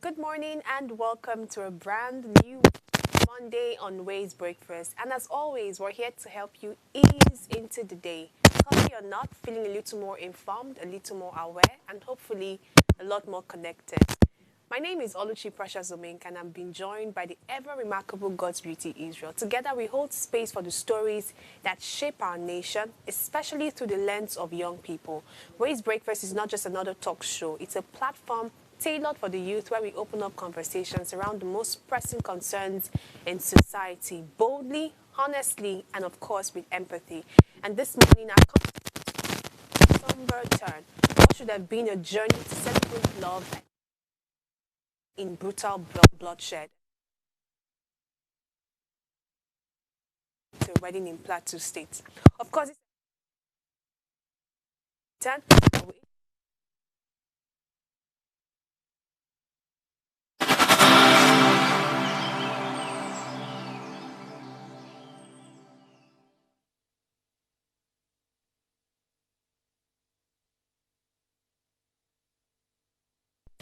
Good morning and welcome to a brand new Monday on Ways Breakfast. And as always, we're here to help you ease into the day. Because you're not feeling a little more informed, a little more aware, and hopefully a lot more connected. My name is Oluchi Precious Omink, and I'm being joined by the ever-remarkable God's Beauty Israel. Together, we hold space for the stories that shape our nation, especially through the lens of young people. Ways Breakfast is not just another talk show. It's a platform tailored for the youth where we open up conversations around the most pressing concerns in society, boldly, honestly, and of course with empathy. And this morning, our somber turn. What should have been a journey to celebrate love in brutal bloodshed to a wedding in Plateau State. Of course, it's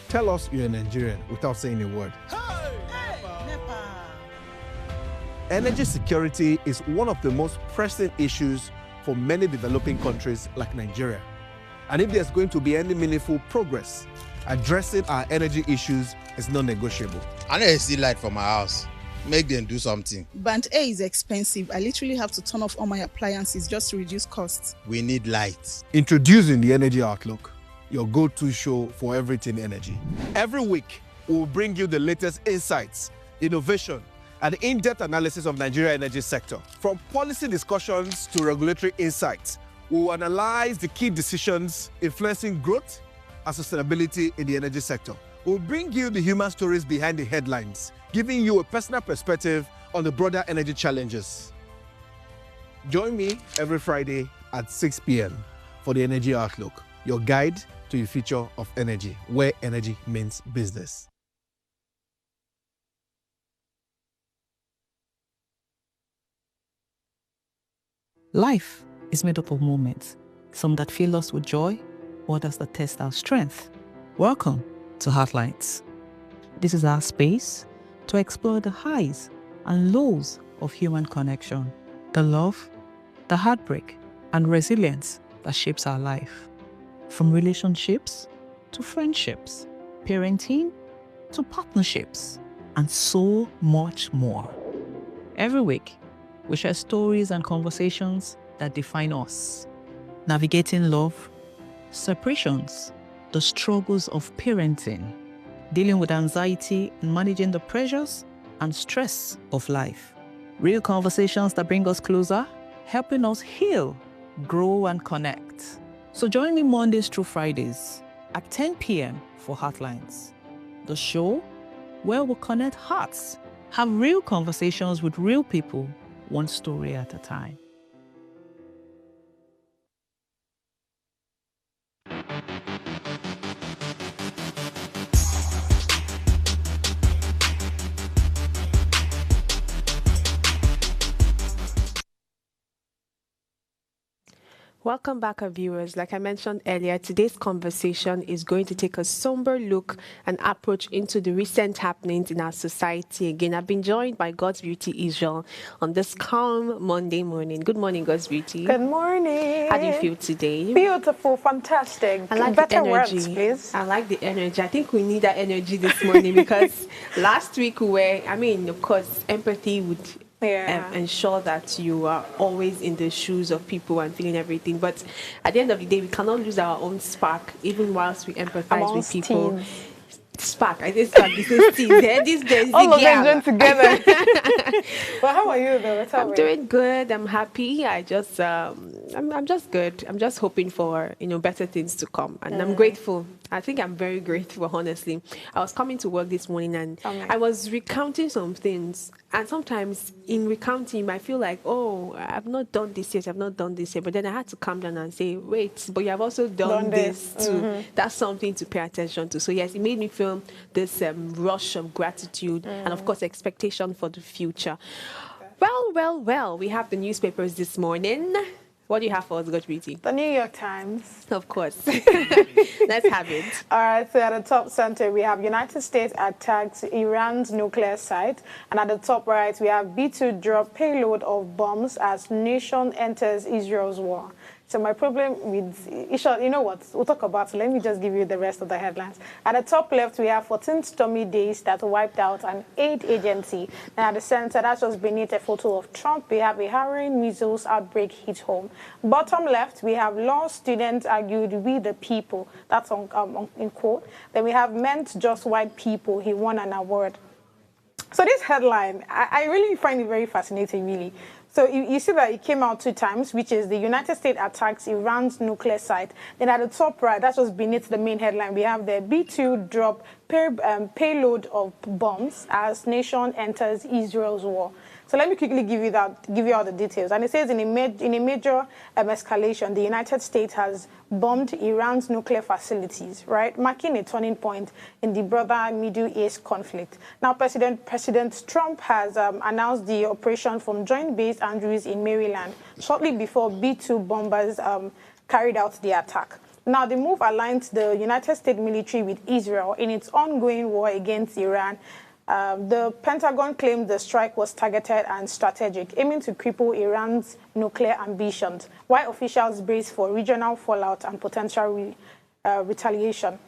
Tell us you're a Nigerian without saying a word. Energy security is one of the most pressing issues for many developing countries like Nigeria. And if there's going to be any meaningful progress, addressing our energy issues is non-negotiable. I need to see light for my house. Make them do something. Band A is expensive. I literally have to turn off all my appliances just to reduce costs. We need light. Introducing the Energy Outlook, your go-to show for everything energy. Every week, we'll bring you the latest insights, innovation, and in-depth analysis of Nigeria's energy sector. From policy discussions to regulatory insights, we'll analyze the key decisions influencing growth and sustainability in the energy sector. We'll bring you the human stories behind the headlines, giving you a personal perspective on the broader energy challenges. Join me every Friday at 6 p.m. for the Energy Outlook, your guide to the future of energy, where energy means business. Life is made up of moments, some that fill us with joy, others that test our strength. Welcome to Heartlines. This is our space to explore the highs and lows of human connection, the love, the heartbreak, and resilience that shapes our life. From relationships to friendships, parenting to partnerships, and so much more. Every week, we share stories and conversations that define us, navigating love, separations, the struggles of parenting, dealing with anxiety and managing the pressures and stress of life. Real conversations that bring us closer, helping us heal, grow, and connect. So join me Mondays through Fridays at 10 p.m. for Heartlines, the show where we'll connect hearts, have real conversations with real people, one story at a time. Welcome back, our viewers. Like I mentioned earlier, today's conversation is going to take a somber look and approach into the recent happenings in our society. Again, I've been joined by God's Beauty Israel on this calm Monday morning. Good morning, God's Beauty. Good morning. How do you feel today? Beautiful, fantastic. I like Better the energy. words, please. I like the energy. I think we need that energy this morning because last week of course, empathy would ensure that you are always in the shoes of people and feeling everything. But at the end of the day, we cannot lose our own spark, even whilst we empathize with people. Teens. Spark. I say spark. This is teens. These days, All of them joined together. But how are you, though? I'm doing good. I'm happy. I'm just good. I'm just hoping for better things to come, and I'm grateful. I think I'm very grateful. Honestly, I was coming to work this morning and I was recounting some things, and sometimes in recounting, you might feel like, oh, I've not done this yet. I've not done this yet. But then I had to calm down and say, wait, but you have also done this too. Mm-hmm. That's something to pay attention to. So yes, it made me feel this rush of gratitude and of course expectation for the future. Well, we have the newspapers this morning. What do you have for us, God Beauty? The New York Times. Of course. Let's have it. All right, so at the top center, we have United States attacks Iran's nuclear site. And at the top right, we have B2 drop payload of bombs as nation enters Israel's war. So my problem with, you know what, we'll talk about it. Let me just give you the rest of the headlines. At the top left, we have 14 stormy days that wiped out an aid agency. And at the center, that's just beneath a photo of Trump, we have a harrowing measles outbreak hit home. Bottom left, we have law students argued we the people. That's in quote. Then we have meant just white people. He won an award. So this headline, I really find it very fascinating, really. So you see that it came out 2 times, which is the United States attacks Iran's nuclear site. Then at the top right, that's just beneath the main headline, we have the B2 drop payload of bombs as nation enters Israel's war. So let me quickly give you all the details. And it says in a major escalation, the United States has bombed Iran's nuclear facilities, right, marking a turning point in the broader Middle East conflict. Now, President Trump has announced the operation from Joint Base Andrews in Maryland shortly before B-2 bombers carried out the attack. Now, the move aligns the United States military with Israel in its ongoing war against Iran. The Pentagon claimed the strike was targeted and strategic, aiming to cripple Iran's nuclear ambitions, while officials brace for regional fallout and potential retaliation.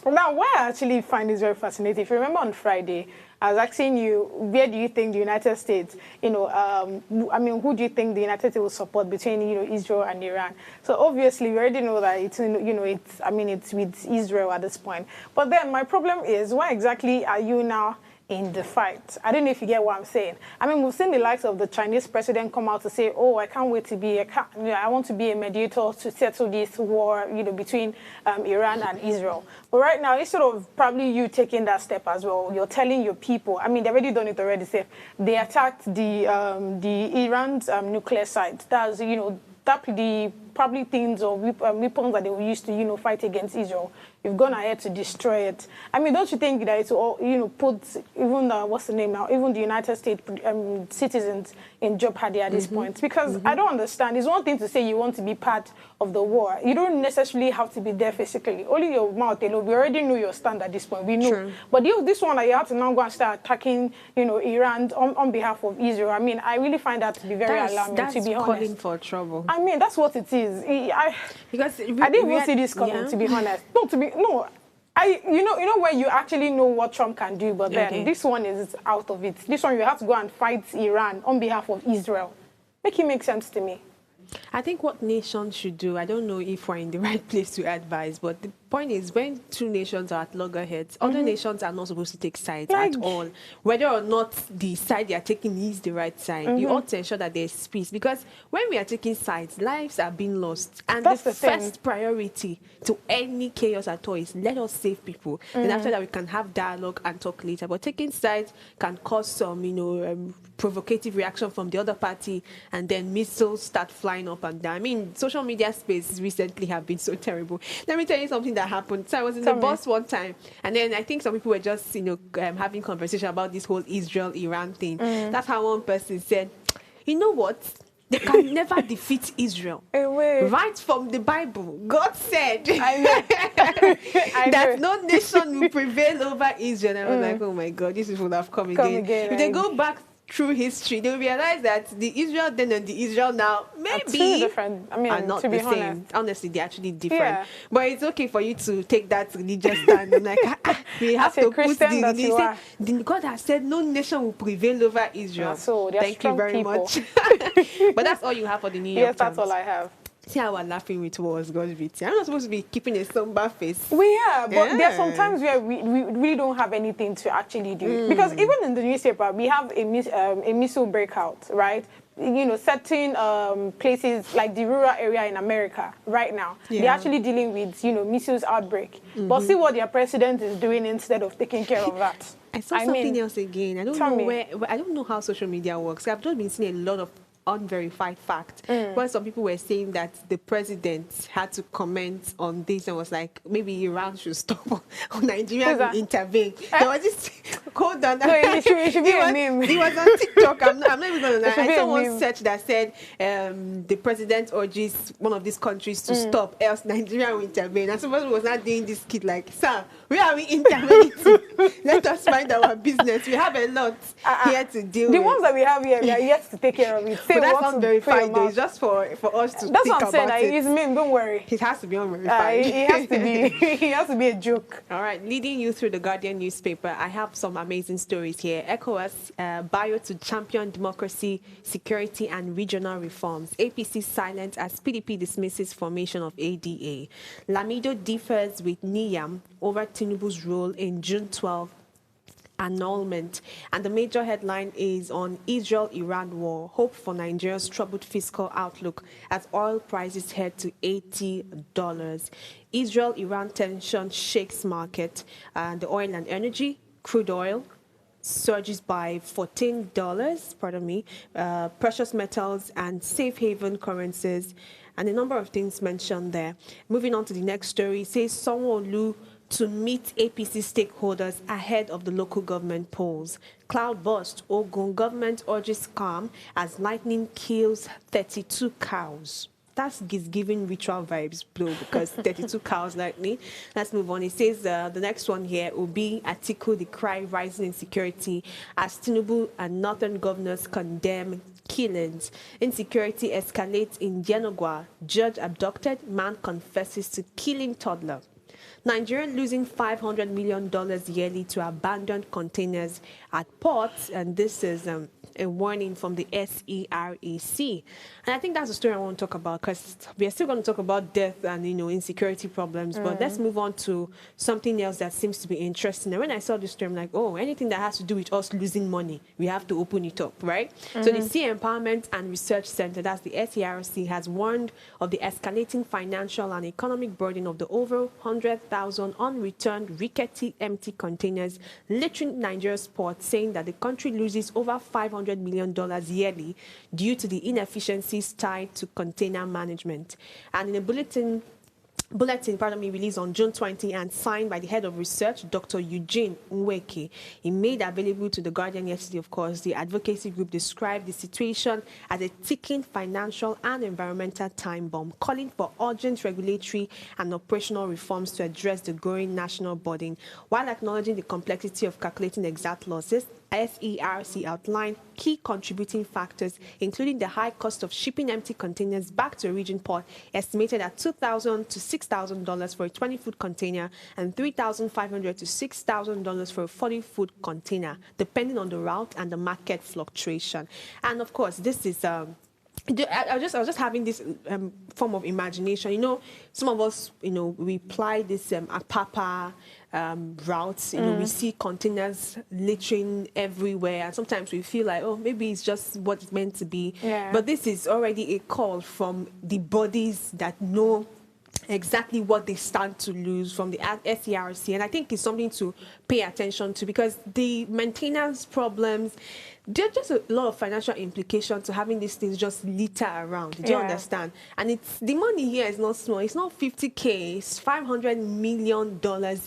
Now, what I actually find is very fascinating, if you remember on Friday, I was asking you, where do you think the United States, who do you think the United States will support between, Israel and Iran? So obviously, we already know that it's with Israel at this point. But then my problem is, why exactly are you now in the fight? I don't know if you get what I'm saying. I mean, we've seen the likes of the Chinese president come out to say, oh, I can't wait to be, I want to be a mediator to settle this war, between Iran and Israel. But right now, it's sort of probably you taking that step as well. You're telling your people, I mean, they've already done it already, safe. They attacked the Iran's nuclear site. That's, the probably things or weapons that they will use to, fight against Israel. You've gone ahead to destroy it. I mean, don't you think that it's all, put even, what's the name now, even the United States citizens in jeopardy at this point? Because I don't understand. It's one thing to say you want to be part of the war. You don't necessarily have to be there physically. Only your mouth alone. We already know your stand at this point. We know. True. But this one, you have to now go and start attacking, Iran on behalf of Israel. I mean, I really find that to be very alarming, to be honest. That's calling for trouble. I mean, that's what it is. I didn't even see this coming, to be honest. You know when you actually know what Trump can do, but then this one is out of it. This one, you have to go and fight Iran on behalf of Israel. Make it make sense to me. I think what nations should do, I don't know if we're in the right place to advise, but the point is, when 2 nations are at loggerheads, other nations are not supposed to take sides at all. Whether or not the side they are taking is the right side, you ought to ensure that there's peace. Because when we are taking sides, lives are being lost. And that's the first priority to any chaos at all is let us save people. And after that, we can have dialogue and talk later. But taking sides can cause some, provocative reaction from the other party, and then missiles start flying up and down. I mean, social media space recently have been so terrible. Let me tell you something that happened. So I was in the bus one time, and then I think some people were just, having conversation about this whole Israel-Iran thing. That's how one person said, you know what? They can never defeat Israel. Right from the Bible, God said that no nation will prevail over Israel. And I was like, oh my God, this will have come again. If they go back through history, they will realize that the Israel then and the Israel now maybe different. I mean, are not to be the honest. same. Honestly, they're actually different. But it's okay for you to take that religious stand. I'm like, we have to put the God has said no nation will prevail over Israel. So thank you very much. But that's all you have for the New York Yes, that's all I have. See how we're laughing with was God's beauty. I'm not supposed to be keeping a somber face. We are, but there are some times where we really don't have anything to actually do. Because even in the newspaper, we have a missile breakout, right? Certain places like the rural area in America right now, they're actually dealing with, missiles outbreak. But see what their president is doing instead of taking care of that. I saw something else again. I don't know I don't know how social media works. I've just been seeing a lot of unverified fact. When some people were saying that the president had to comment on this and was like, maybe Iran should stop or Nigeria will intervene. There was this hold on. No, it should be a meme. It was on TikTok. I'm not even going to lie. It should be I a saw one meme. search that said the president urges one of these countries to stop, else Nigeria will intervene. And somebody was not doing this kid like, sir, where are we intervening to? Let us mind our business. We have a lot here to deal The with. ones that we have here, we are yet to take care of it. Say But that's what not to verified put your though. mouth. It's just for us to That's think what I'm saying. about it. It's meme. Don't worry. It has to be unverified. It has to be. It has to be a joke. All right, leading you through the Guardian newspaper, I have some amazing stories here. ECOWAS bio to champion democracy, security, and regional reforms. APC silent as PDP dismisses formation of ADA. Lamido differs with Niyam over Tinubu's role in June 12 annulment. And the major headline is on Israel-Iran war, hope for Nigeria's troubled fiscal outlook as oil prices head to $80. Israel-Iran tension shakes market, and the oil and energy, crude oil, surges by $14, pardon me, precious metals and safe haven currencies, and a number of things mentioned there. Moving on to the next story, it says Sanwo-Olu to meet APC stakeholders ahead of the local government polls. Cloud burst, Ogun government urges calm as lightning kills 32 cows. That's giving ritual vibes, bro, because 32 cows lightning. Let's move on. It says the next one here will be Atiku decry rising insecurity as Tinubu and northern governors condemn killings. Insecurity escalates in Yenogwa. Judge abducted, man confesses to killing toddler. Nigeria losing $500 million yearly to abandoned containers at ports, and this is a warning from the SEREC. And I think that's the story I want to talk about, because we are still going to talk about death and, insecurity problems, but let's move on to something else that seems to be interesting. And when I saw this story, I'm like, oh, anything that has to do with us losing money, we have to open it up, right? So the Sea Empowerment and Research Center, that's the SEREC, has warned of the escalating financial and economic burden of the over 100,000 unreturned, rickety, empty containers littering Nigeria's ports, saying that the country loses over $500 million yearly due to the inefficiencies tied to container management. And in a bulletin released on June 20 and signed by the head of research, Dr. Eugene Nweke. He made available to The Guardian yesterday, of course. The advocacy group described the situation as a ticking financial and environmental time bomb, calling for urgent regulatory and operational reforms to address the growing national burden, while acknowledging the complexity of calculating exact losses. SERC outlined key contributing factors, including the high cost of shipping empty containers back to a region port, estimated at $2,000 to $6,000 for a 20-foot container and $3,500 to $6,000 for a 40-foot container, depending on the route and the market fluctuation. And of course, this is I was just having this form of imagination. Some of us, we apply this Apapa routes. We see containers littering everywhere, and sometimes we feel like, oh, maybe it's just what it's meant to be. Yeah. But this is already a call from the bodies that know exactly what they stand to lose from the SERC, and I think it's something to pay attention to, because the maintenance problems, there's just a lot of financial implications to having these things just litter around. Do you understand? And the money here is not small. It's not 50K, it's $500 million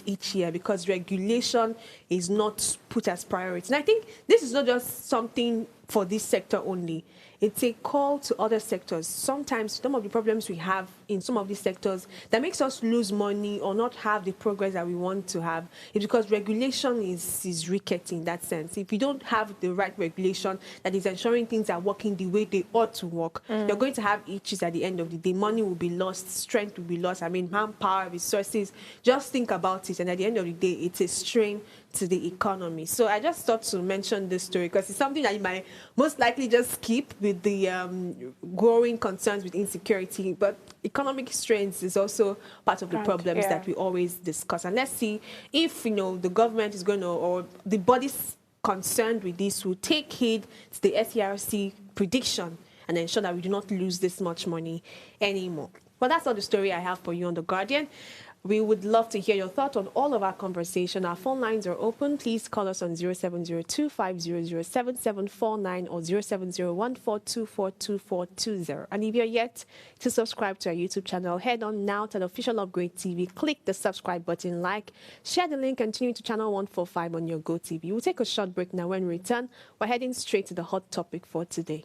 each year, because regulation is not put as priority. And I think this is not just something for this sector only. It's a call to other sectors. Sometimes some of the problems we have in some of these sectors that makes us lose money or not have the progress that we want to have is because regulation is rickety in that sense. If you don't have the right regulation that is ensuring things are working the way they ought to work, you're going to have issues at the end of the day. Money will be lost, strength will be lost. Manpower, resources. Just think about it. And at the end of the day, it's a strain to the economy. So I just thought to mention this story because it's something that you might most likely just skip with the growing concerns with insecurity. But economic strains is also part of the problems that we always discuss. And let's see if, the government is going to, or the bodies concerned with this will take heed to the SERC prediction and ensure that we do not lose this much money anymore. Well, that's all the story I have for you on The Guardian. We would love to hear your thoughts on all of our conversation. Our phone lines are open. Please call us on 0702-500-7749 or 0701-424-2420. And if you're yet to subscribe to our YouTube channel, head on now to the official Upgrade TV. Click the subscribe button, share the link, and tune into channel 145 on your Go TV. We'll take a short break now. When we return, we're heading straight to the hot topic for today.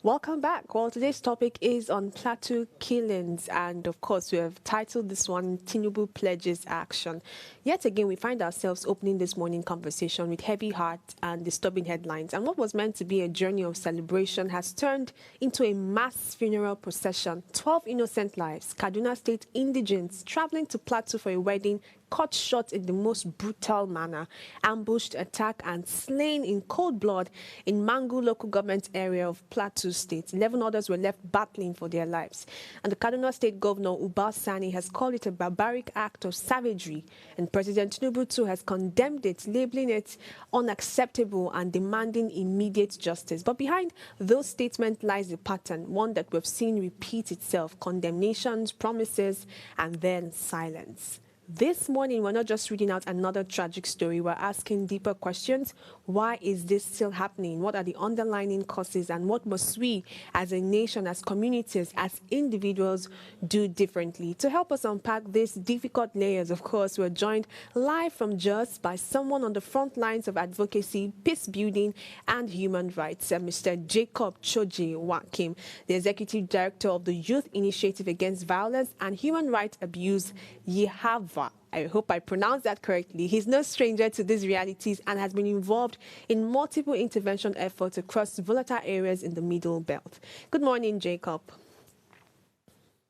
Welcome back. Well, today's topic is on Plateau killings, and of course, we have titled this one Tinubu Pledges Action. Yet again, we find ourselves opening this morning conversation with heavy heart and disturbing headlines. And what was meant to be a journey of celebration has turned into a mass funeral procession. 12 innocent lives, Kaduna State indigents traveling to Plateau for a wedding, cut short in the most brutal manner, ambushed, attacked, and slain in cold blood in Mangu local government area of Plateau State. 11 others were left battling for their lives. And the Kaduna State Governor, Uba Sani, has called it a barbaric act of savagery. And President Tinubu too has condemned it, labeling it unacceptable and demanding immediate justice. But behind those statements lies a pattern, one that we've seen repeat itself: condemnations, promises, and then silence. This morning, we're not just reading out another tragic story, we're asking deeper questions. Why is this still happening? What are the underlying causes? And what must we, as a nation, as communities, as individuals, do differently? To help us unpack these difficult layers, of course, we're joined live from Jos by someone on the front lines of advocacy, peace building, and human rights, Mr. Jacob Choji Pwakim, the Executive Director of the Youth Initiative Against Violence and Human Rights Abuse, YIHAV. I hope I pronounced that correctly. He's no stranger to these realities and has been involved in multiple intervention efforts across volatile areas in the Middle Belt. Good morning, Jacob.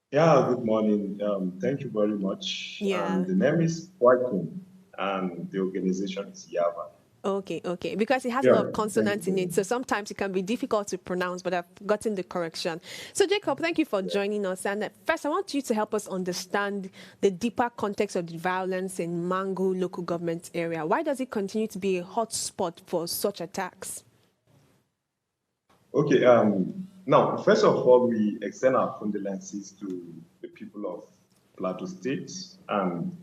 Yeah, good morning. Thank you very much. Yeah. The name is Pwakim, and the organization is YAVA. Okay. Because it has a lot of consonants in it, so sometimes it can be difficult to pronounce, but I've gotten the correction. So, Jacob, thank you for joining us. And first, I want you to help us understand the deeper context of the violence in Mangu local government area. Why does it continue to be a hot spot for such attacks? Okay. Now, first of all, we extend our condolences to the people of Plateau State and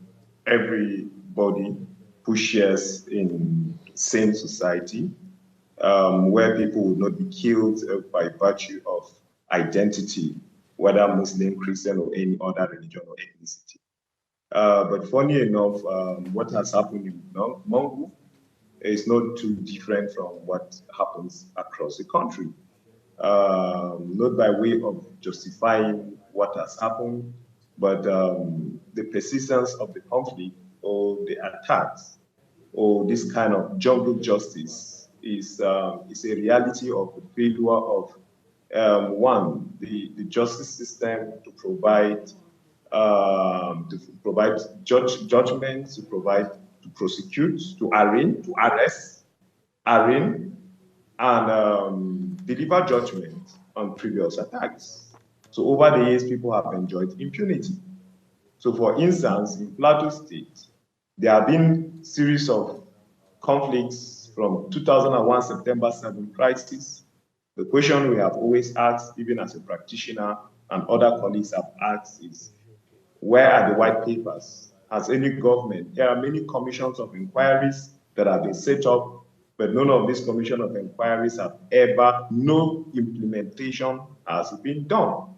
everybody who shares in same society, where people would not be killed by virtue of identity, whether Muslim, Christian, or any other religion or ethnicity. But funny enough, what has happened in Mangu is not too different from what happens across the country. Not by way of justifying what has happened, but the persistence of the conflict or the attacks or this kind of jungle justice is a reality of the failure of the justice system to provide judgment, to prosecute, to arrest, arraign, and deliver judgment on previous attacks. So over the years, people have enjoyed impunity. So for instance, in Plateau State, there have been a series of conflicts from 2001 September 7 crisis. The question we have always asked, even as a practitioner and other colleagues have asked, is where are the white papers? Has any government? There are many commissions of inquiries that have been set up, but none of these commissions of inquiries have ever, no implementation has been done.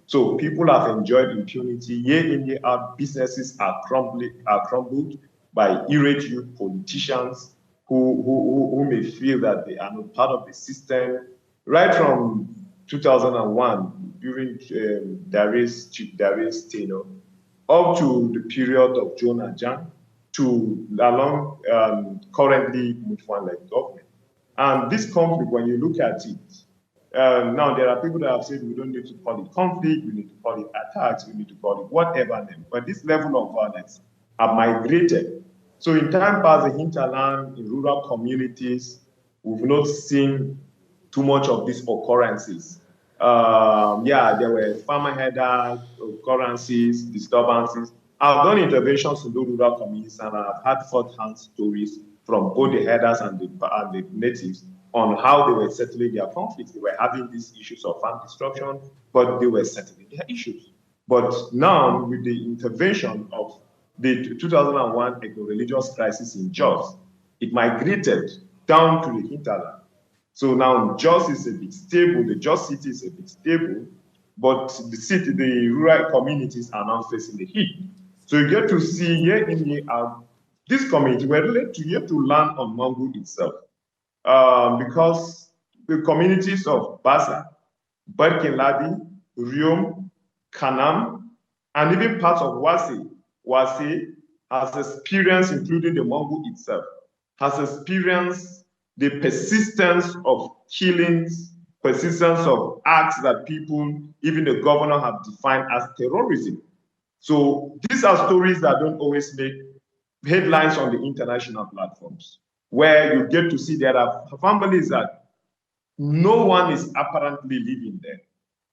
So people have enjoyed impunity year in, year out. Businesses are crumbled by irate youth politicians who may feel that they are not part of the system. Right from 2001, during Chief Darius tenure, up to the period of Jonah Jan, to along currently Mutfwan-led government. And this conflict, when you look at it, now there are people that have said we don't need to call it conflict, we need to call it attacks, we need to call it whatever name. But this level of violence have migrated. So in time past, the hinterland, in rural communities, we've not seen too much of these occurrences. Yeah, there were farmer header occurrences, disturbances. I've done interventions in those rural communities, and I've had first-hand stories from both the headers and the natives on how they were settling their conflicts. They were having these issues of farm destruction, but they were settling their issues. But now, with the intervention of the 2001 eco-religious crisis in Jos, it migrated down to the hinterland. So now Jos is a bit stable, the Jos city is a bit stable, but the rural communities are now facing the heat. So you get to see year in, year out, this community, we're yet to learn on Mangu itself. Because the communities of Basa, Barkinladi, Riom, Kanam, and even parts of Wase has experienced, including the Mangu itself, has experienced the persistence of killings, persistence of acts that people, even the governor, have defined as terrorism. So these are stories that don't always make headlines on the international platforms, where you get to see there are families that no one is apparently living there,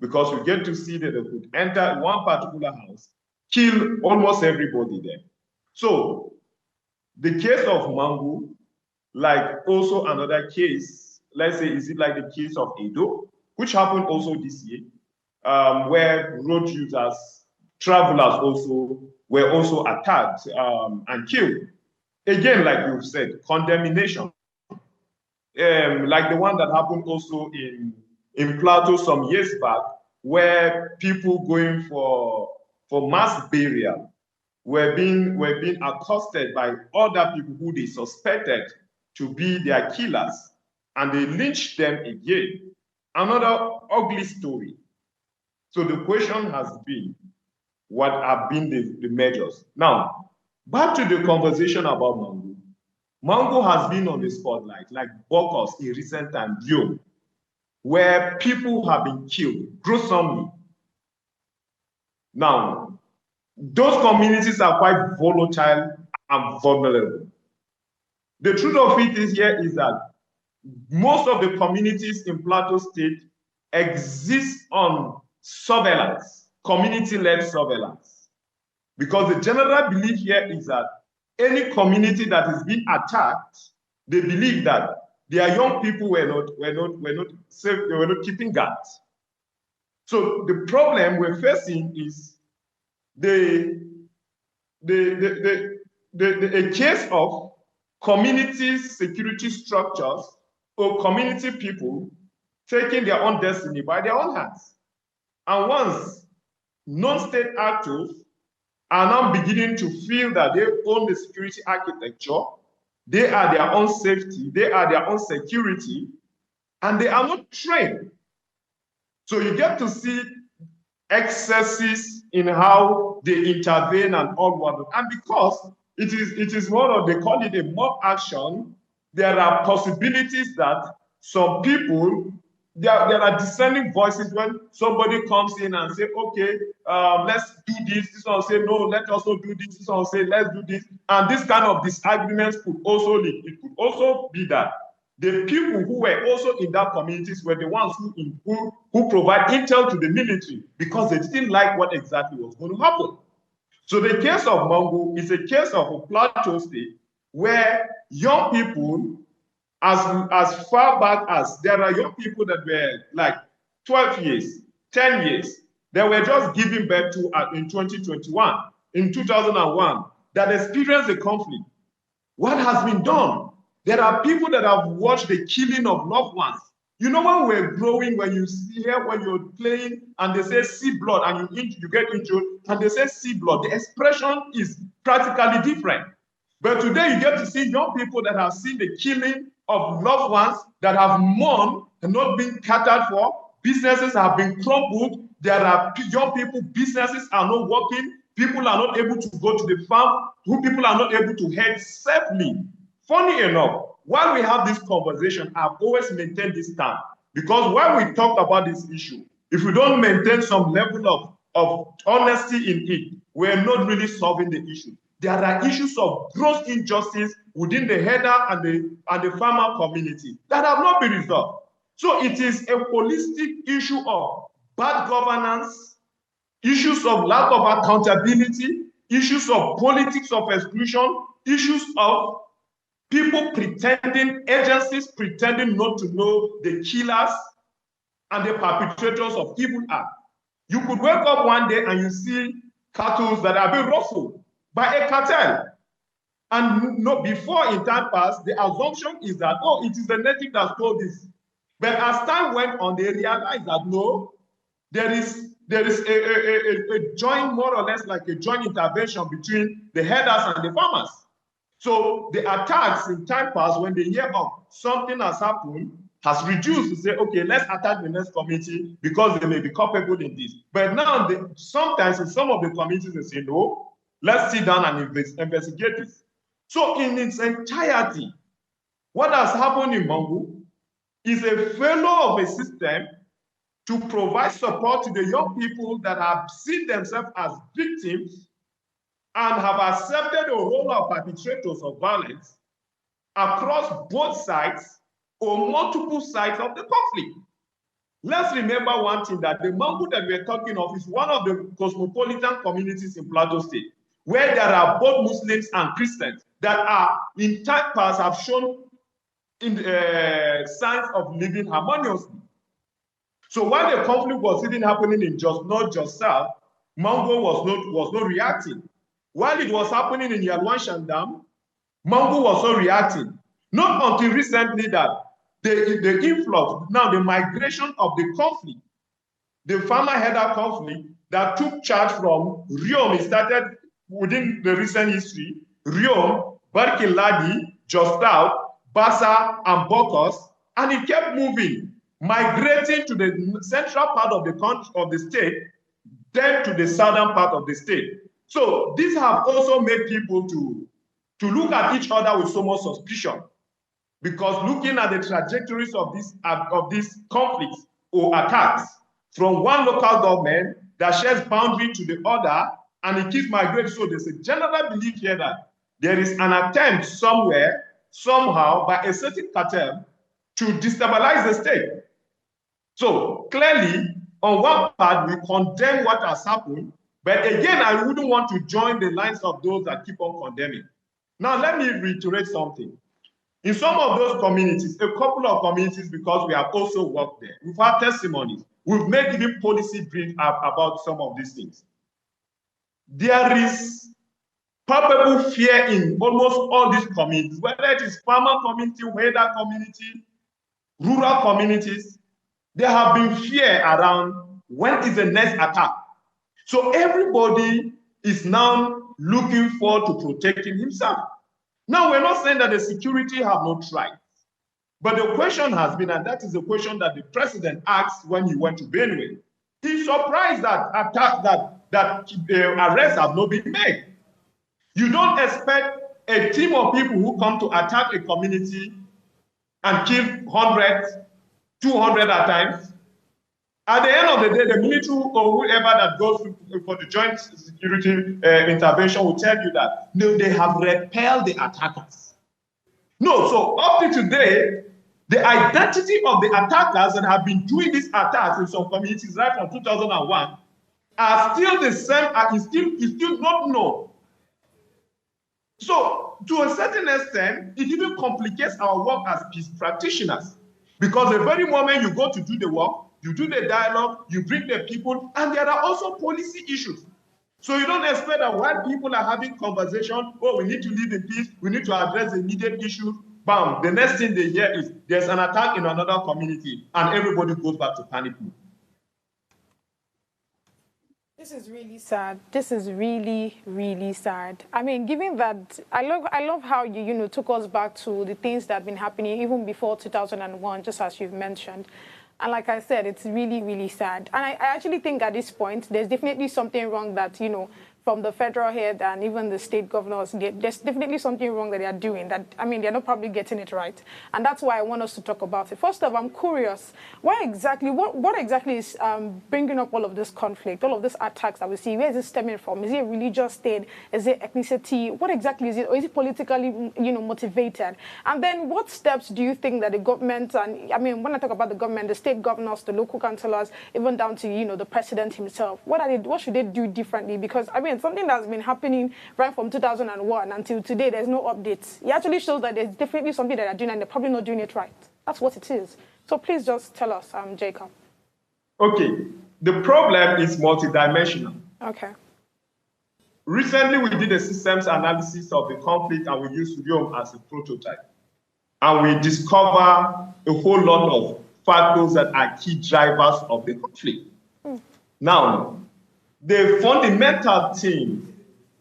because you get to see that they could enter one particular house, kill almost everybody there. So the case of Mangu, like also another case, let's say, is it like the case of Edo, which happened also this year, where road users, travelers also were also attacked and killed. Again, like you've said, condemnation. Like the one that happened also in Plateau some years back, where people going for mass burial were being accosted by other people who they suspected to be their killers, and they lynched them again. Another ugly story. So the question has been, what have been the measures? Now, back to the conversation about Mangu. Mangu has been on the spotlight, like Bokos in recent times, where people have been killed gruesomely. Now, those communities are quite volatile and vulnerable. The truth of it is that most of the communities in Plateau State exist on surveillance, community-led surveillance. Because the general belief here is that any community that is being attacked, they believe that their young people were not safe, they were not keeping guard. So the problem we're facing is a case of community security structures or community people taking their own destiny by their own hands. And once non-state actors are now beginning to feel that they own the security architecture, they are their own safety, they are their own security, and they are not trained. So you get to see excesses in how they intervene and all whatnot. And because it is one of, they call it a mob action, there are possibilities that some people, there are discerning voices when somebody comes in and say, okay, let's do this. This one will say, no, let us not do this. This one will say, let's do this. And this kind of disagreements could also lead. It could also be that the people who were also in that communities were the ones who provide intel to the military because they didn't like what exactly was going to happen. So the case of Mangu is a case of a Plateau State where young people, as far back as there are young people that were like 12 years, 10 years, they were just giving birth to in 2021, in 2001, that experienced the conflict. What has been done? There are people that have watched the killing of loved ones You know, when we're growing, when you hear when you're playing and they say see blood and you get injured and they say see blood, the expression is practically different. But today you get to see young people that have seen the killing of loved ones, that have mourned and not been catered for. Businesses have been crumbled. There are young people, businesses are not working. People are not able to go to the farm. People are not able to head safely. Funny enough, while we have this conversation, I've always maintained this stand. Because when we talk about this issue, if we don't maintain some level of honesty in it, we're not really solving the issue. There are issues of gross injustice within the header and the farmer community that have not been resolved. So it is a holistic issue of bad governance, issues of lack of accountability, issues of politics of exclusion, issues of people pretending, agencies pretending not to know the killers and the perpetrators of evil acts. You could wake up one day and you see cattle that are being ruffled by a cartel. And no, before in time past, the assumption is that, oh, it is the native that stole this. But as time went on, they realized that no, there is a joint, more or less like a joint intervention between the herders and the farmers. So the attacks in time past, when they hear of something has happened, has reduced to say, okay, let's attack the next community because they may be culpable in this. But now, sometimes in some of the communities, they say, no, let's sit down and investigate this. So in its entirety, what has happened in Mangu is a failure of a system to provide support to the young people that have seen themselves as victims and have accepted the role of perpetrators of violence across both sides or multiple sides of the conflict. Let's remember one thing, that the Mangu that we're talking of is one of the cosmopolitan communities in Plateau State, where there are both Muslims and Christians that are in time past have shown signs of living harmoniously. So while the conflict was even happening in North Jos South, Mangu was not reacting. While it was happening in Yalwan Shandam, Mangu was not reacting. Not until recently that the influx, now the migration of the conflict, the farmer-header conflict that took charge from Riom, it started within the recent history, Riom, Barkin-Ladi, Jos South, Bassa, and Bokos, and it kept moving, migrating to the central part of the state, then to the southern part of the state. So these have also made people to look at each other with so much suspicion, because looking at the trajectories of these conflicts or attacks from one local government that shares boundary to the other, and it keeps migrating. So there's a general belief here that there is an attempt somewhere, somehow, by a certain cartel to destabilize the state. So clearly, on one part, we condemn what has happened, but again, I wouldn't want to join the lines of those that keep on condemning. Now, let me reiterate something. In some of those communities, a couple of communities, because we have also worked there, we've had testimonies, we've made even policy brief about some of these things. There is palpable fear in almost all these communities, whether it is farmer community, weather community, rural communities. There have been fear around when is the next attack. So everybody is now looking forward to protecting himself. Now, we're not saying that the security have not tried, but the question has been, and that is the question that the president asked when he went to Benue. He's surprised that arrests have not been made. You don't expect a team of people who come to attack a community and kill 100, 200 at times. At the end of the day, the military or whoever that goes for the joint security intervention will tell you that no, they have repelled the attackers. No, so up to today, the identity of the attackers that have been doing these attacks in some communities right from 2001 are still the same, and is still not known. So to a certain extent, it even complicates our work as peace practitioners, because the very moment you go to do the work, you do the dialogue, you bring the people, and there are also policy issues. So you don't expect that while people are having conversation, oh, we need to live in peace, we need to address the immediate issues, bam, the next thing they hear is there's an attack in another community, and everybody goes back to panic mode. This is really sad. This is really, really sad. I mean, given that, I love how you took us back to the things that have been happening even before 2001, just as you've mentioned. And like I said, it's really, really sad. And I actually think at this point, there's definitely something wrong that, from the federal head and even the state governors, there's definitely something wrong that they are doing. That, I mean, they're not probably getting it right. And that's why I want us to talk about it. First of all, I'm curious, what exactly is bringing up all of this conflict, all of these attacks that we see? Where is it stemming from? Is it a religious state? Is it ethnicity? What exactly is it? Or is it politically, motivated? And then what steps do you think that the government, and I mean, when I talk about the government, the state governors, the local councillors, even down to, the president himself, what should they do differently? Because, I mean, something that's been happening right from 2001 until today, there's no updates. It actually shows that there's definitely something that they're doing and they're probably not doing it right. That's what it is. So please just tell us, Jacob. Okay, the problem is multidimensional. Okay. Recently, we did a systems analysis of the conflict and we used Rome as a prototype. And we discover a whole lot of factors that are key drivers of the conflict. Now, the fundamental thing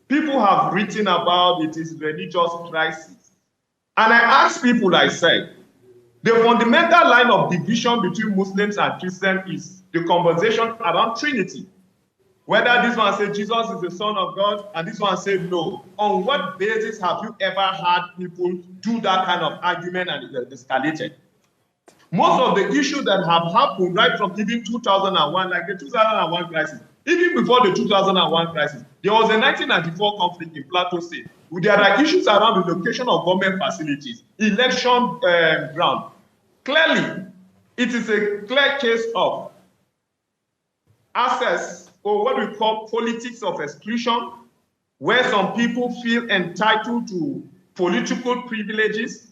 people have written about it is religious crisis. And I asked people, I said, the fundamental line of division between Muslims and Christians is the conversation around Trinity. Whether this one says Jesus is the Son of God and this one says no. On what basis have you ever had people do that kind of argument and it escalated? Most of the issues that have happened right from even 2001, like the 2001 crisis, even before the 2001 crisis, there was a 1994 conflict in Plateau State. There are issues around the location of government facilities, election ground. Clearly, it is a clear case of access, or what we call politics of exclusion, where some people feel entitled to political privileges,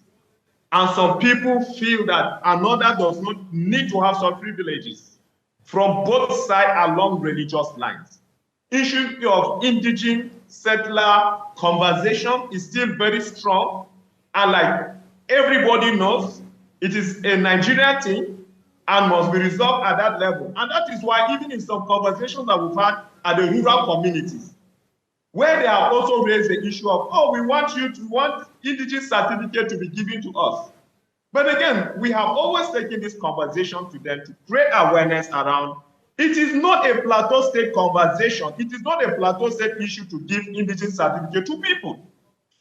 and some people feel that another does not need to have some privileges from both sides along religious lines. Issue of indigenous settler conversation is still very strong, and like everybody knows, it is a Nigerian thing and must be resolved at that level. And that is why even in some conversations that we've had at the rural communities, where they have also raised the issue of, oh, we want indigenous certificate to be given to us. But again, we have always taken this conversation to them to create awareness around. It is not a Plateau State conversation. It is not a Plateau State issue to give indigenous certificate to people,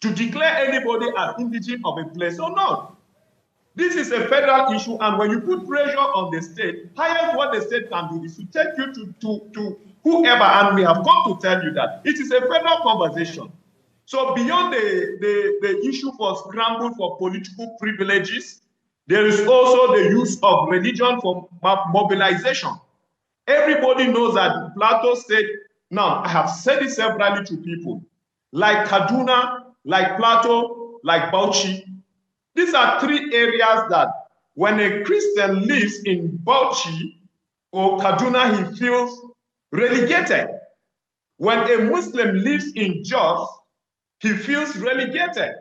to declare anybody as indigenous of a place or not. This is a federal issue, and when you put pressure on the state, highest what the state can do is to take you to whoever, and we have come to tell you that it is a federal conversation. So beyond the issue for scramble for political privileges, there is also the use of religion for mobilization. Everybody knows that Plateau State, now I have said it severally to people, like Kaduna, like Plateau, like Bauchi. These are three areas that when a Christian lives in Bauchi or Kaduna, he feels relegated. When a Muslim lives in Jos, he feels relegated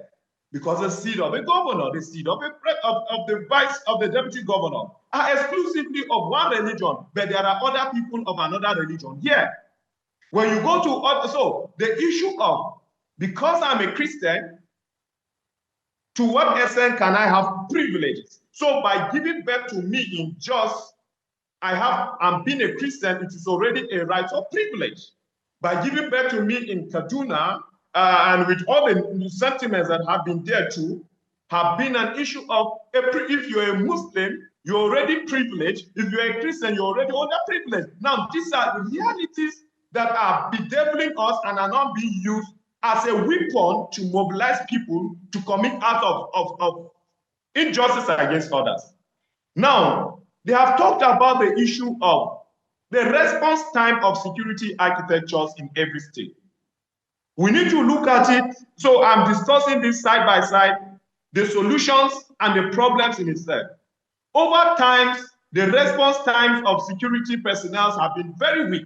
because the seat of a governor, the seat of the vice of the deputy governor are exclusively of one religion, but there are other people of another religion here. When you go to other, so the issue of, because I'm a Christian, to what extent can I have privileges? So by giving birth to me in Jos, I'm being a Christian, it is already a right of privilege. By giving birth to me in Kaduna, and with all the sentiments that have been there too, have been an issue of, if you're a Muslim, you're already privileged. If you're a Christian, you're already underprivileged. Now, these are realities that are bedeviling us and are not being used as a weapon to mobilize people to commit acts of injustice against others. Now, they have talked about the issue of the response time of security architectures in every state. We need to look at it. So I'm discussing this side by side, the solutions and the problems in itself. Over time, the response times of security personnel have been very weak.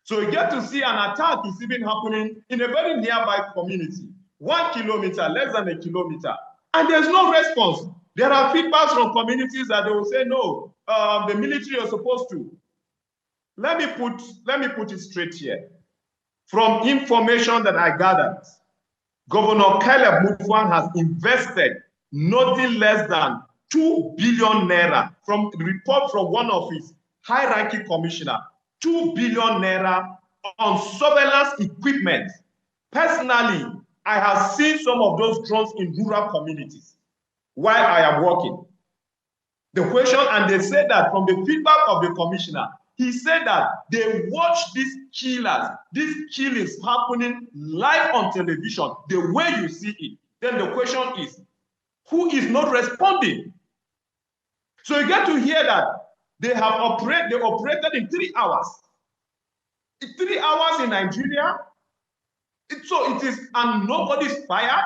So you get to see an attack is even happening in a very nearby community, 1 kilometer, less than a kilometer. And there's no response. There are feedbacks from communities that they will say, no, the military are supposed to. Let me put it straight here. From information that I gathered, Governor Caleb Mutfwang has invested nothing less than 2 billion naira, from the report from one of his high-ranking commissioner, 2 billion naira on surveillance equipment. Personally, I have seen some of those drones in rural communities while I am working. The question, and they said that from the feedback of the commissioner, he said that they watch these killings happening live on television, the way you see it. Then the question is, who is not responding? So you get to hear that they operated in 3 hours. 3 hours in Nigeria. So it is, and nobody's fired.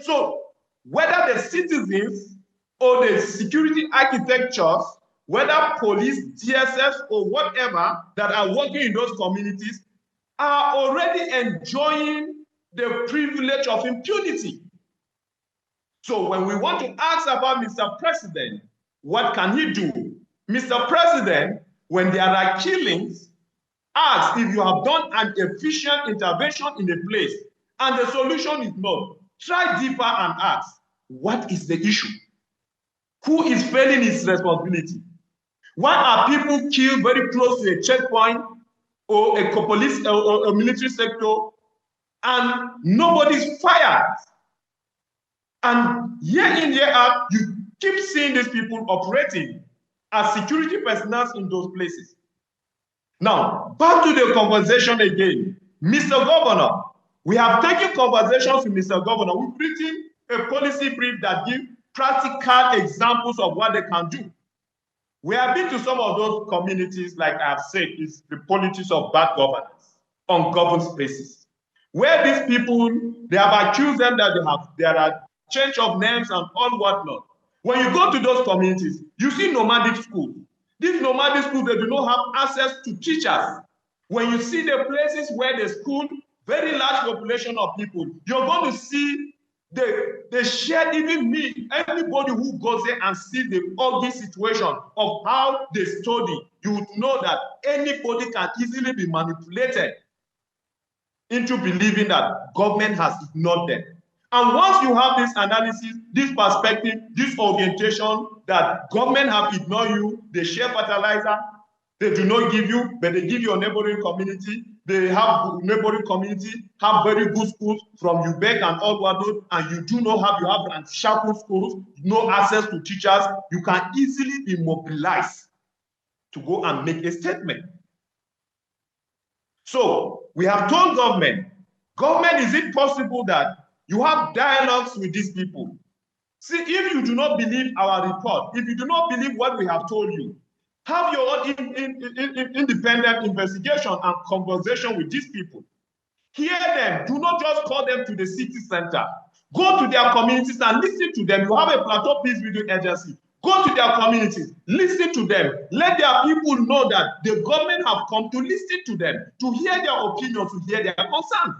So whether the citizens or the security architectures, whether police, DSS, or whatever that are working in those communities, are already enjoying the privilege of impunity. So when we want to ask about Mr. President, what can he do? Mr. President, when there are killings, ask if you have done an efficient intervention in a place and the solution is no. Try deeper and ask, what is the issue? Who is failing his responsibility? Why are people killed very close to a checkpoint or a police or a military sector and nobody's fired? And year in, year out, you keep seeing these people operating as security personnel in those places. Now, back to the conversation again. Mr. Governor, we have taken conversations with Mr. Governor. We've written a policy brief that gives practical examples of what they can do. We have been to some of those communities, like I have said, it's the politics of bad governance, ungoverned spaces, where these people, they have accused them that there are change of names and all whatnot. When you go to those communities, you see nomadic schools. These nomadic schools, they do not have access to teachers. When you see the places where the school, very large population of people, you're going to see the shared, even me, anybody who goes there and sees the ugly situation of how they study, you would know that anybody can easily be manipulated into believing that government has ignored them. And once you have this analysis, this perspective, this orientation that government have ignored you, they share fertilizer, they do not give you, but they give your neighboring community. They have neighboring community, have very good schools from Ubec and all whatnot, and you do not have, you have shackle schools, no access to teachers. You can easily be mobilized to go and make a statement. So we have told government, is it possible that you have dialogues with these people? See, if you do not believe our report, if you do not believe what we have told you, have your own independent investigation and conversation with these people. Hear them. Do not just call them to the city center. Go to their communities and listen to them. You have a Plateau Peace Building Agency. Go to their communities. Listen to them. Let their people know that the government have come to listen to them, to hear their opinions, to hear their concerns.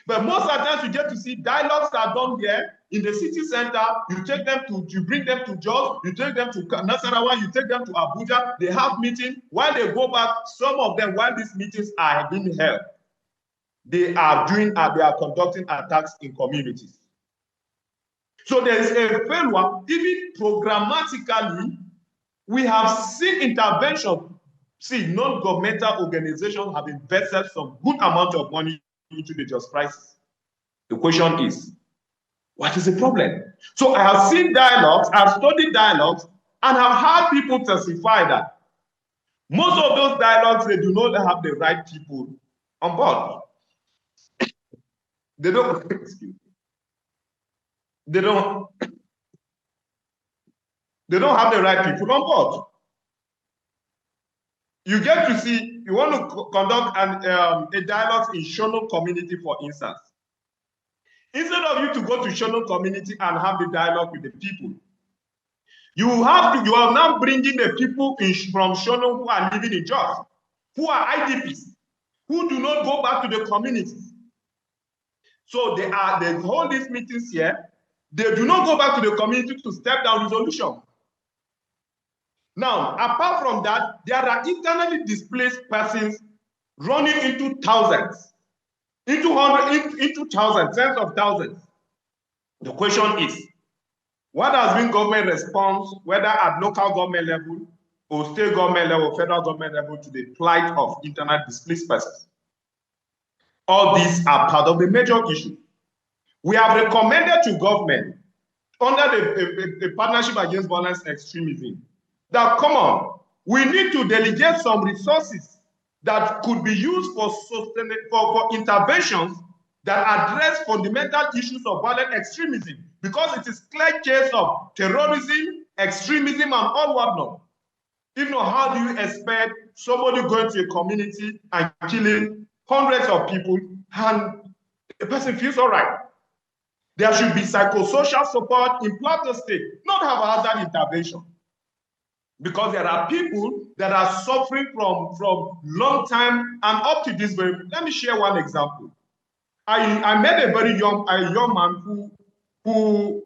But most of the times you get to see dialogues are done there in the city center. You take them to, you bring them to Jos, you take them to Nasarawa, you take them to Abuja. They have meetings. While they go back, some of them, while these meetings are being held, they are conducting attacks in communities. So there is a failure, even programmatically. We have seen intervention. See, non-governmental organizations have invested some good amount of money into the just crisis. The question is, what is the problem? So I have seen dialogues, I've studied dialogues, and I've heard people testify that most of those dialogues, they do not have the right people on board. They don't, excuse me. They don't have the right people on board. You get to see, you want to conduct a dialogue in Shono community, for instance. Instead of you to go to Shono community and have the dialogue with the people, you are now bringing the people from Shono who are living in Jos, who are IDPs, who do not go back to the communities. So they hold these meetings here. They do not go back to the community to step down resolution. Now, apart from that, there are internally displaced persons running into thousands, into hundreds, into thousands, tens of thousands. The question is, what has been government response, whether at local government level or state government level, federal government level, to the plight of internally displaced persons? All these are part of the major issue. We have recommended to government under the Partnership Against Violence and Extremism that, come on, we need to delegate some resources that could be used for interventions that address fundamental issues of violent extremism, because it is clear case of terrorism, extremism, and all whatnot. If not, how do you expect somebody going to a community and killing hundreds of people and the person feels all right? There should be psychosocial support in Plateau State, not have hazard intervention. Because there are people that are suffering from long time and up to this very. Let me share one example. I met a very young man who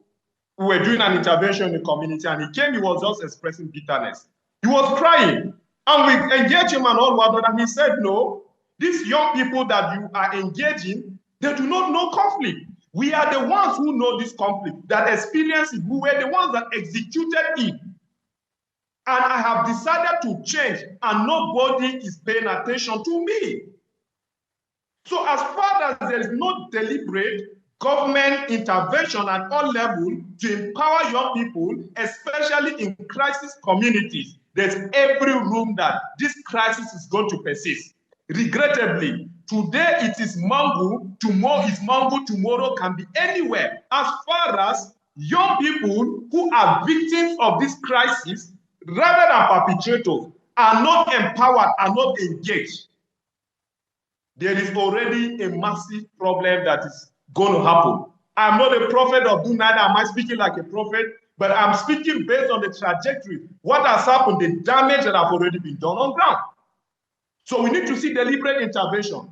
were doing an intervention in the community, and he came, he was just expressing bitterness. He was crying, and we engaged him and all that, and he said, no, these young people that you are engaging, they do not know conflict. We are the ones who know this conflict, that experience it. We were the ones that executed it. And I have decided to change, and nobody is paying attention to me. So as far as there is no deliberate government intervention at all levels to empower young people, especially in crisis communities, there's every room that this crisis is going to persist. Regrettably, today it is Mangu, tomorrow can be anywhere. As far as young people who are victims of this crisis, rather than perpetrators, are not empowered, are not engaged, there is already a massive problem that is going to happen. I'm not a prophet of doom, neither am I speaking like a prophet, but I'm speaking based on the trajectory, what has happened, the damage that have already been done on ground. So we need to see deliberate intervention.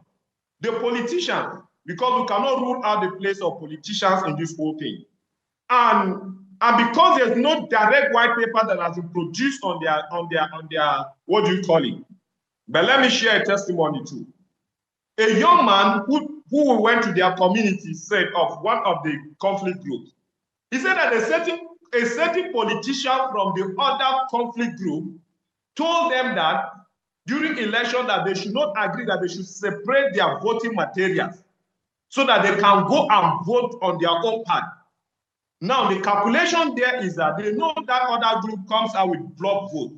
The politicians, because we cannot rule out the place of politicians in this whole thing. And because there's no direct white paper that has been produced on their, what do you call it? But let me share a testimony too. A young man who went to their community said of one of the conflict groups, he said that a certain politician from the other conflict group told them that during election that they should not agree, that they should separate their voting materials so that they can go and vote on their own part. Now, the calculation there is that they know that other group comes out with block vote.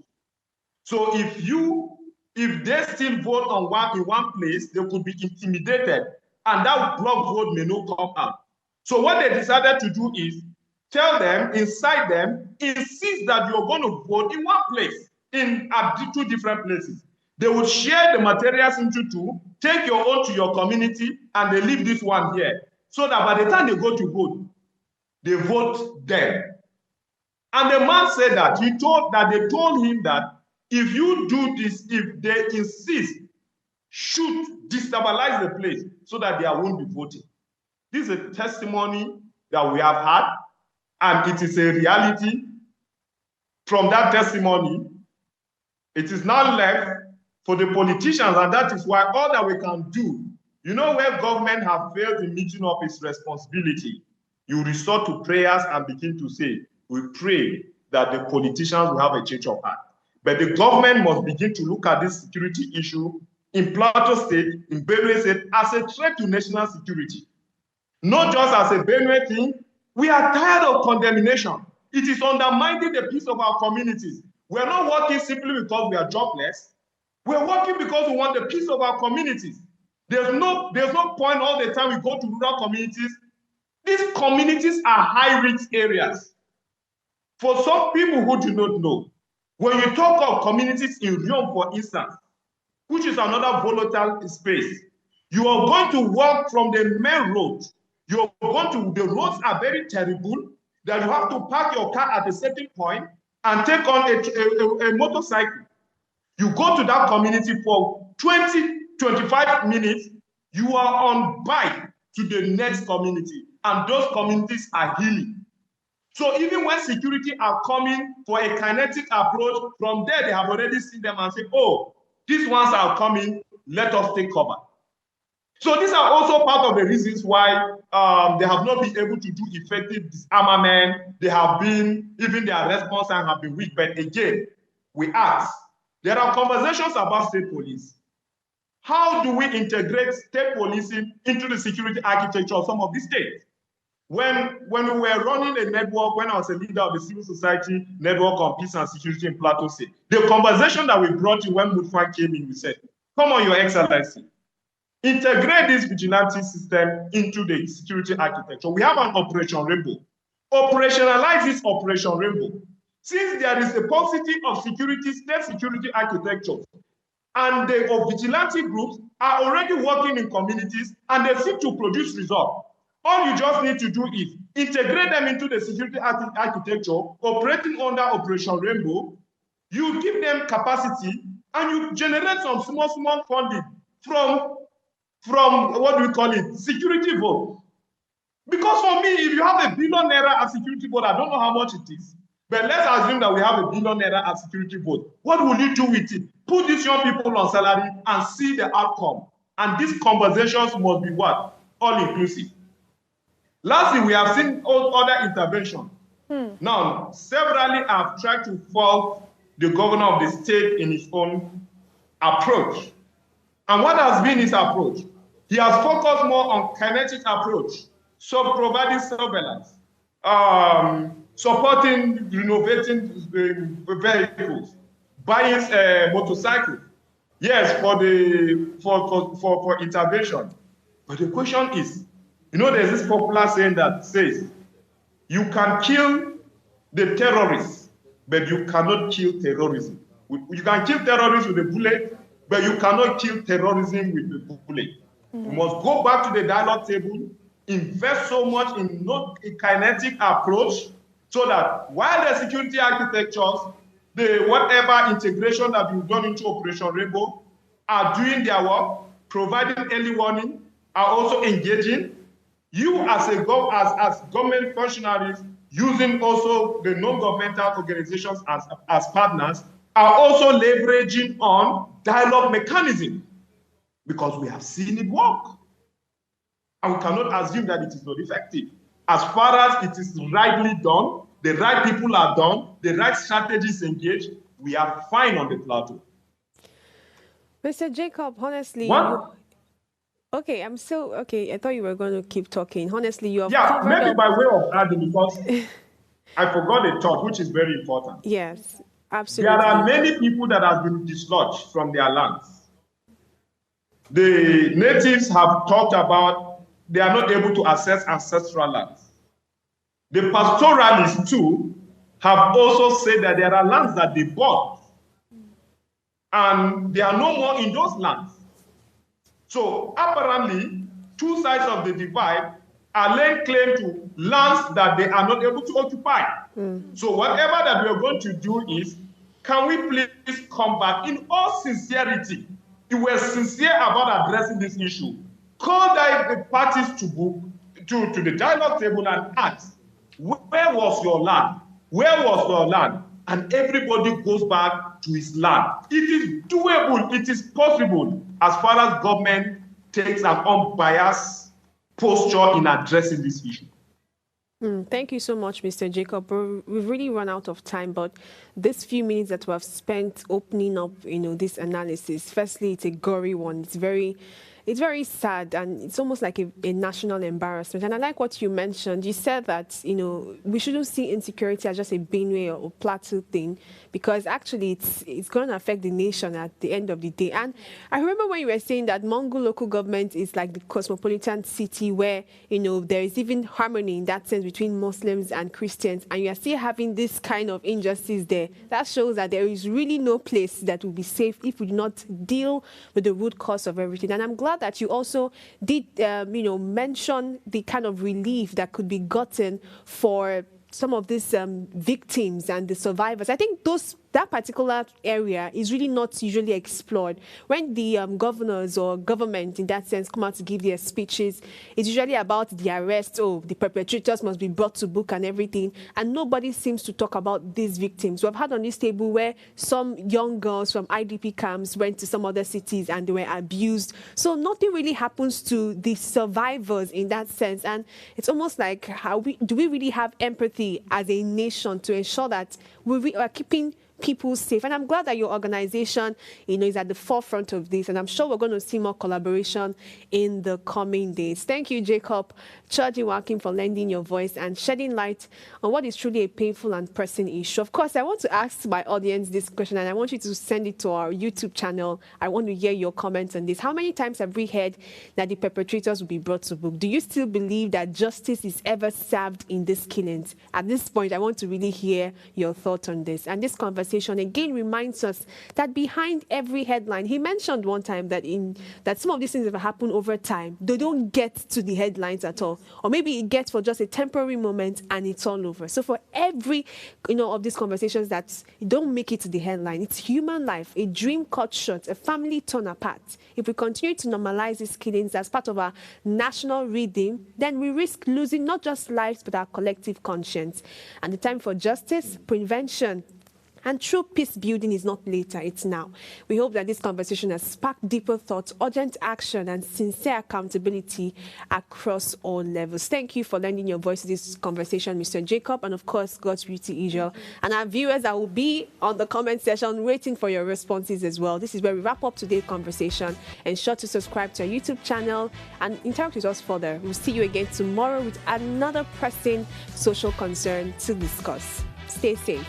So if they still vote in one place, they could be intimidated, and that block vote may not come out. So what they decided to do is tell them, incite them, insist that you're going to vote in one place, at two different places. They would share the materials into two, take your own to your community, and they leave this one here. So that by the time they go to vote, they vote them. And the man said that they told him that if you do this, if they insist, should destabilize the place so that they won't be voting. This is a testimony that we have had, and it is a reality. From that testimony, it is now left for the politicians, and that is why all that we can do, you know, where government have failed in meeting up its responsibility, you resort to prayers and begin to say, we pray that the politicians will have a change of heart. But the government must begin to look at this security issue in Plateau State, in Benue State, as a threat to national security. Not just as a Benue thing. We are tired of condemnation. It is undermining the peace of our communities. We are not working simply because we are jobless. We are working because we want the peace of our communities. There's no point all the time we go to rural communities. These communities are high-risk areas. For some people who do not know, when you talk of communities in Riom, for instance, which is another volatile space, you are going to walk from the main road. The roads are very terrible, that you have to park your car at a certain point and take on a motorcycle. You go to that community for 20, 25 minutes, you are on bike to the next community, and those communities are healing. So even when security are coming for a kinetic approach, from there they have already seen them and say, oh, these ones are coming, let us take cover. So these are also part of the reasons why they have not been able to do effective disarmament. They have been, even their response time have been weak. But again, we ask, there are conversations about state police. How do we integrate state policing into the security architecture of some of these states? When we were running a network, when I was a leader of the civil society network on peace and security in Plateau State, the conversation that we brought in when Pwakim came in, we said, come on, Your Excellency, integrate this vigilante system into the security architecture. We have an Operation Rainbow. Operationalize this Operation Rainbow. Since there is a paucity of security, state security architecture, and the vigilante groups are already working in communities and they seek to produce results. All you just need to do is integrate them into the security architecture, operating under Operation Rainbow. You give them capacity and you generate some small funding from what do we call it, security vote. Because for me, if you have $1 billion as security vote, I don't know how much it is, but let's assume that we have $1 billion as security vote. What will you do with it? Put these young people on salary and see the outcome. And these conversations must be what? All inclusive. Lastly, we have seen other interventions. Now, severally have tried to fault the governor of the state in his own approach. And what has been his approach? He has focused more on kinetic approach, so providing surveillance, supporting, renovating vehicles, buying motorcycles. Yes, for intervention. But the question is, you know, there's this popular saying that says, you can kill the terrorists, but you cannot kill terrorism. You can kill terrorists with a bullet, but you cannot kill terrorism with a bullet. You must go back to the dialogue table, invest so much in a kinetic approach, so that while the security architectures, the whatever integration that you've done into Operation Rainbow are doing their work, providing early warning, are also engaging. You as government functionaries, using also the non-governmental organizations as partners, are also leveraging on dialogue mechanism, because we have seen it work. And we cannot assume that it is not effective. As far as it is rightly done, the right people are done, the right strategies engaged, we are fine on the plateau. Mr. Jacob, honestly, okay, I'm still okay. I thought you were going to keep talking. Honestly, you have covered maybe up... by way of adding, because I forgot a thought, which is very important. Yes, absolutely. There are many people that have been dislodged from their lands. The natives have talked about they are not able to access ancestral lands. The pastoralists too have also said that there are lands that they bought, and they are no more in those lands. So apparently, two sides of the divide are laying claim to lands that they are not able to occupy. So whatever that we are going to do is, can we please come back in all sincerity? If we're sincere about addressing this issue, call the parties to the dialogue table and ask, where was your land? Where was your land? And everybody goes back to his land. It is doable, it is possible, as far as government takes an unbiased posture in addressing this issue. Thank you so much, Mr. Jacob. We've really run out of time, but this few minutes that we have spent opening up, this analysis, firstly, it's a gory one. It's very sad, and it's almost like a national embarrassment. And I like what you mentioned. You said that, we shouldn't see insecurity as just a Benue or Plateau thing, because actually it's going to affect the nation at the end of the day. And I remember when you were saying that Mongu local government is like the cosmopolitan city where, there is even harmony in that sense between Muslims and Christians, and you are still having this kind of injustice there. That shows that there is really no place that will be safe if we do not deal with the root cause of everything. And I'm glad that you also did, mention the kind of relief that could be gotten for some of these victims and the survivors. I think those that particular area is really not usually explored. When the governors or government, in that sense, come out to give their speeches, it's usually about the arrest. Oh, the perpetrators must be brought to book and everything. And nobody seems to talk about these victims. We've had on this table where some young girls from IDP camps went to some other cities and they were abused. So nothing really happens to the survivors in that sense. And it's almost like, do we really have empathy as a nation to ensure that we are keeping people safe? And I'm glad that your organization, is at the forefront of this. And I'm sure we're going to see more collaboration in the coming days. Thank you, Jacob Pwakim, for lending your voice and shedding light on what is truly a painful and pressing issue. Of course, I want to ask my audience this question, and I want you to send it to our YouTube channel. I want to hear your comments on this. How many times have we heard that the perpetrators will be brought to book? Do you still believe that justice is ever served in these killings? At this point, I want to really hear your thoughts on this. And this conversation again reminds us that behind every headline, he mentioned one time that some of these things have happened over time. They don't get to the headlines at all, or maybe it gets for just a temporary moment and it's all over. So for every of these conversations that don't make it to the headline, it's human life, a dream cut short, a family torn apart. If we continue to normalize these killings as part of our national rhythm, then we risk losing not just lives but our collective conscience. And the time for justice, prevention, and true peace building is not later, it's now. We hope that this conversation has sparked deeper thoughts, urgent action, and sincere accountability across all levels. Thank you for lending your voice to this conversation, Mr. Jacob, and of course, God's beauty, Israel. And our viewers that will be on the comment section waiting for your responses as well. This is where we wrap up today's conversation. Ensure to subscribe to our YouTube channel and interact with us further. We'll see you again tomorrow with another pressing social concern to discuss. Stay safe.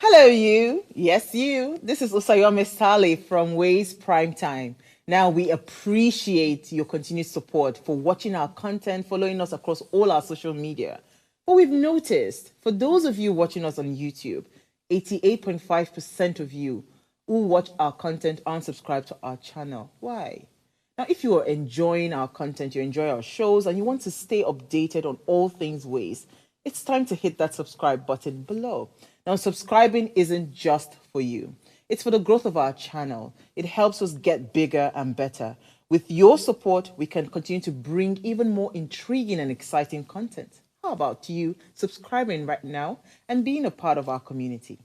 Hello, you. Yes, you. This is Usayome Sale from Ways Prime Time. Now, we appreciate your continued support for watching our content, following us across all our social media. But we've noticed, for those of you watching us on YouTube, 88.5% of you who watch our content aren't subscribed to our channel. Why? Now, if you are enjoying our content, you enjoy our shows, and you want to stay updated on all things Ways, it's time to hit that subscribe button below. Now, subscribing isn't just for you. It's for the growth of our channel. It helps us get bigger and better. With your support, we can continue to bring even more intriguing and exciting content. How about you subscribing right now and being a part of our community?